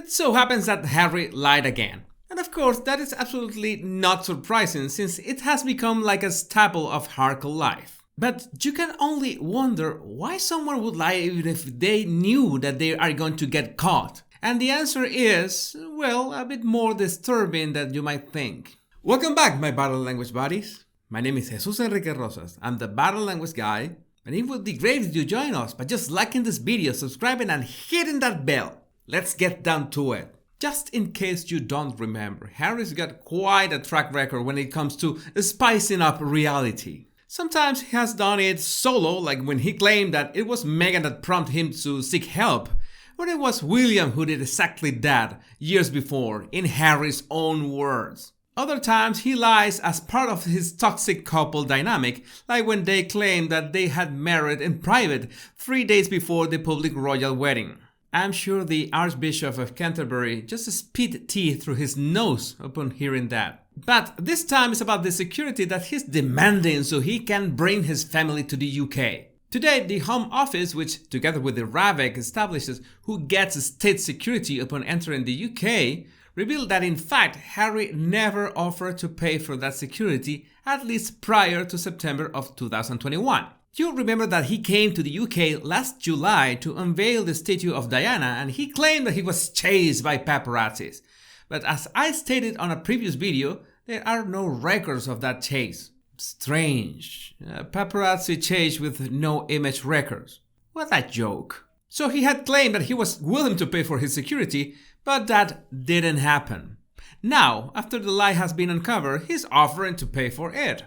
It so happens that Harry lied again. And of course, that is absolutely not surprising since it has become like a staple of hardcore life. But you can only wonder why someone would lie even if they knew that they are going to get caught. And the answer is, well, a bit more disturbing than you might think. Welcome back, my Battle Language buddies. My name is Jesus Enrique Rosas. I'm the Battle Language guy, and it would be great if you join us by just liking this video, subscribing, and hitting that bell. Let's get down to it. Just in case you don't remember, Harry's got quite a track record when it comes to spicing up reality. Sometimes he has done it solo, like when he claimed that it was Meghan that prompted him to seek help, or it was William who did exactly that years before, in Harry's own words. Other times he lies as part of his toxic couple dynamic, like when they claimed that they had married in private 3 days before the public royal wedding. I'm sure the Archbishop of Canterbury just spit tea through his nose upon hearing that. But this time is about the security that he's demanding so he can bring his family to the UK. Today, the Home Office, which together with the RAVEC establishes who gets state security upon entering the UK, revealed that in fact Harry never offered to pay for that security, at least prior to September of 2021. You remember that he came to the UK last July to unveil the statue of Diana, and he claimed that he was chased by paparazzis. But as I stated on a previous video, there are no records of that chase. Strange. A paparazzi chase with no image records. What a joke. So he had claimed that he was willing to pay for his security, but that didn't happen. Now, after the lie has been uncovered, he's offering to pay for it.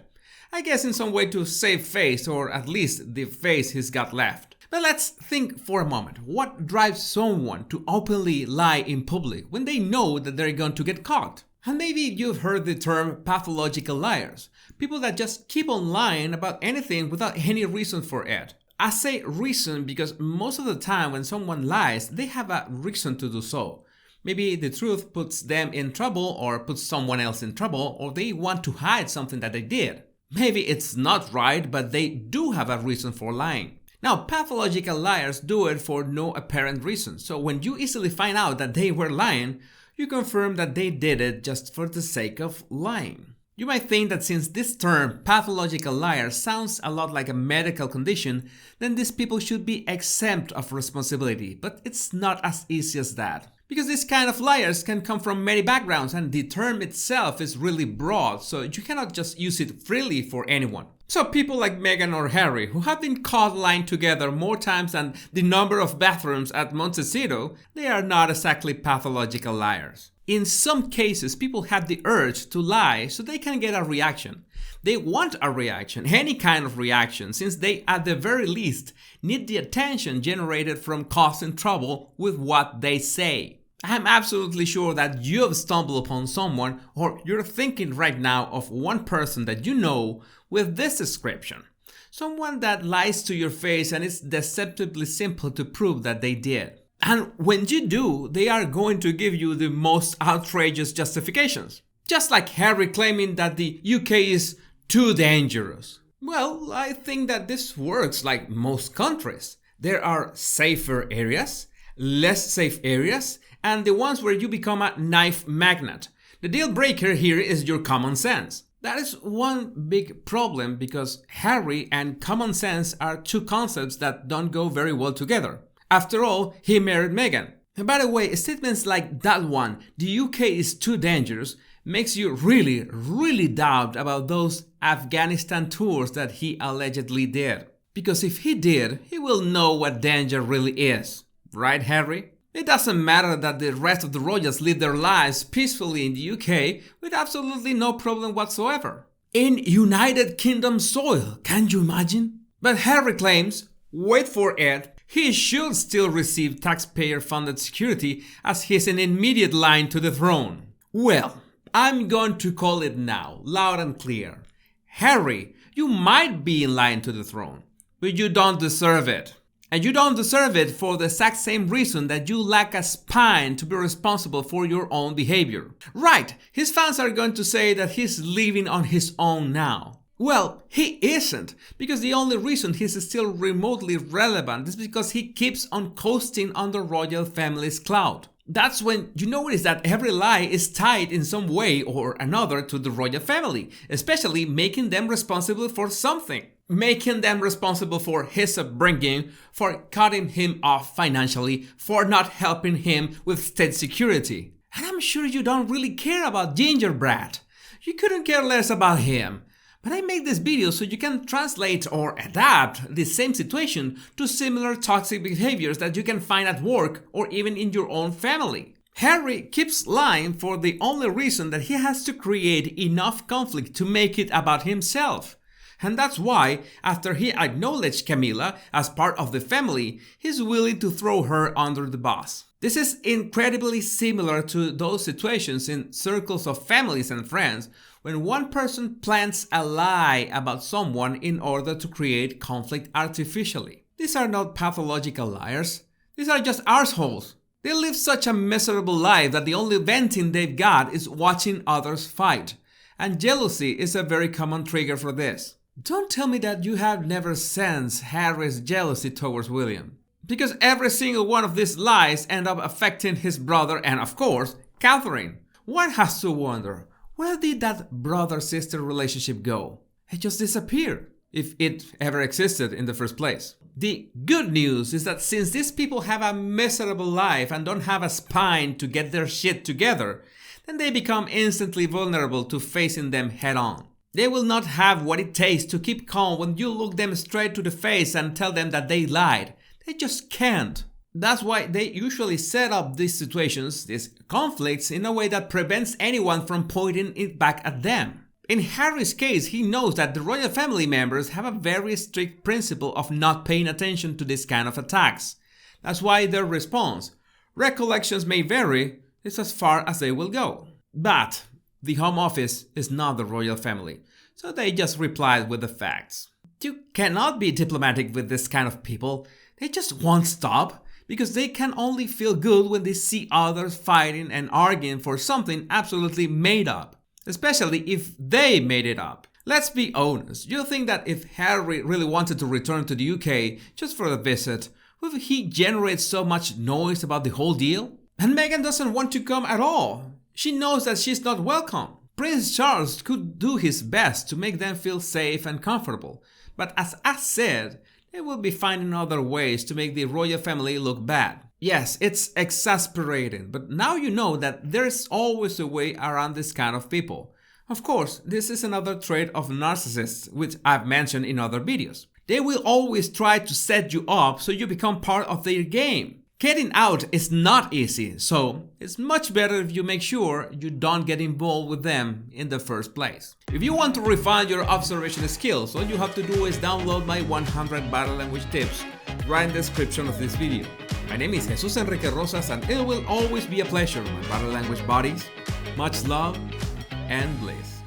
I guess in some way to save face, or at least the face he's got left. But let's think for a moment. What drives someone to openly lie in public when they know that they're going to get caught? And maybe you've heard the term pathological liars. People that just keep on lying about anything without any reason for it. I say reason because most of the time when someone lies, they have a reason to do so. Maybe the truth puts them in trouble or puts someone else in trouble, or they want to hide something that they did. Maybe it's not right, but they do have a reason for lying. Now, pathological liars do it for no apparent reason. So when you easily find out that they were lying, you confirm that they did it just for the sake of lying. You might think that since this term, pathological liar, sounds a lot like a medical condition, then these people should be exempt of responsibility. But it's not as easy as that. Because this kind of liars can come from many backgrounds, and the term itself is really broad, so you cannot just use it freely for anyone. So people like Meghan or Harry, who have been caught lying together more times than the number of bathrooms at Montecito, they are not exactly pathological liars. In some cases, people have the urge to lie so they can get a reaction. They want a reaction, any kind of reaction, since they, at the very least, need the attention generated from causing trouble with what they say. I'm absolutely sure that you have stumbled upon someone, or you're thinking right now of one person that you know with this description. Someone that lies to your face and it's deceptively simple to prove that they did. And when you do, they are going to give you the most outrageous justifications. Just like Harry claiming that the UK is too dangerous. Well, I think that this works like most countries. There are safer areas, less safe areas, and the ones where you become a knife magnet. The deal breaker here is your common sense. That is one big problem because Harry and common sense are two concepts that don't go very well together. After all, he married Meghan. And by the way, statements like that one, the UK is too dangerous, makes you really doubt about those Afghanistan tours that he allegedly did. Because if he did, he will know what danger really is. Right, Harry? It doesn't matter that the rest of the royals live their lives peacefully in the UK with absolutely no problem whatsoever. In United Kingdom soil, can you imagine? But Harry claims, wait for it, he should still receive taxpayer-funded security as he's in immediate line to the throne. Well, I'm going to call it now, loud and clear. Harry, you might be in line to the throne, but you don't deserve it. And you don't deserve it for the exact same reason that you lack a spine to be responsible for your own behavior. Right, his fans are going to say that he's living on his own now. Well, he isn't, because the only reason he's still remotely relevant is because he keeps on coasting on the royal family's clout. That's when you notice that every lie is tied in some way or another to the royal family, especially making them responsible for something. Making them responsible for his upbringing, for cutting him off financially, for not helping him with state security. And I'm sure you don't really care about Gingerbread. You couldn't care less about him. But I make this video so you can translate or adapt the same situation to similar toxic behaviors that you can find at work or even in your own family. Harry keeps lying for the only reason that he has to create enough conflict to make it about himself. And that's why, after he acknowledged Camilla as part of the family, he's willing to throw her under the bus. This is incredibly similar to those situations in circles of families and friends when one person plants a lie about someone in order to create conflict artificially. These are not pathological liars. These are just arseholes. They live such a miserable life that the only venting they've got is watching others fight. And jealousy is a very common trigger for this. Don't tell me that you have never sensed Harry's jealousy towards William. Because every single one of these lies end up affecting his brother and, of course, Catherine. One has to wonder, where did that brother-sister relationship go? It just disappeared, if it ever existed in the first place. The good news is that since these people have a miserable life and don't have a spine to get their shit together, then they become instantly vulnerable to facing them head-on. They will not have what it takes to keep calm when you look them straight to the face and tell them that they lied. They just can't. That's why they usually set up these situations, these conflicts, in a way that prevents anyone from pointing it back at them. In Harry's case, he knows that the royal family members have a very strict principle of not paying attention to this kind of attacks. That's why their response, recollections may vary, is as far as they will go. But the Home Office is not the royal family, so they just replied with the facts. You cannot be diplomatic with this kind of people. They just won't stop, because they can only feel good when they see others fighting and arguing for something absolutely made up, especially if they made it up. Let's be honest, you think that if Harry really wanted to return to the UK just for a visit, would he generate so much noise about the whole deal? And Meghan doesn't want to come at all. She knows that she's not welcome. Prince Charles could do his best to make them feel safe and comfortable, but as I said, they will be finding other ways to make the royal family look bad. Yes, it's exasperating, but now you know that there's always a way around this kind of people. Of course, this is another trait of narcissists, which I've mentioned in other videos. They will always try to set you up so you become part of their game. Getting out is not easy, so it's much better if you make sure you don't get involved with them in the first place. If you want to refine your observation skills, all you have to do is download my 100 body language tips right in the description of this video. My name is Jesus Enrique Rosas and it will always be a pleasure, my body language buddies. Much love and bliss.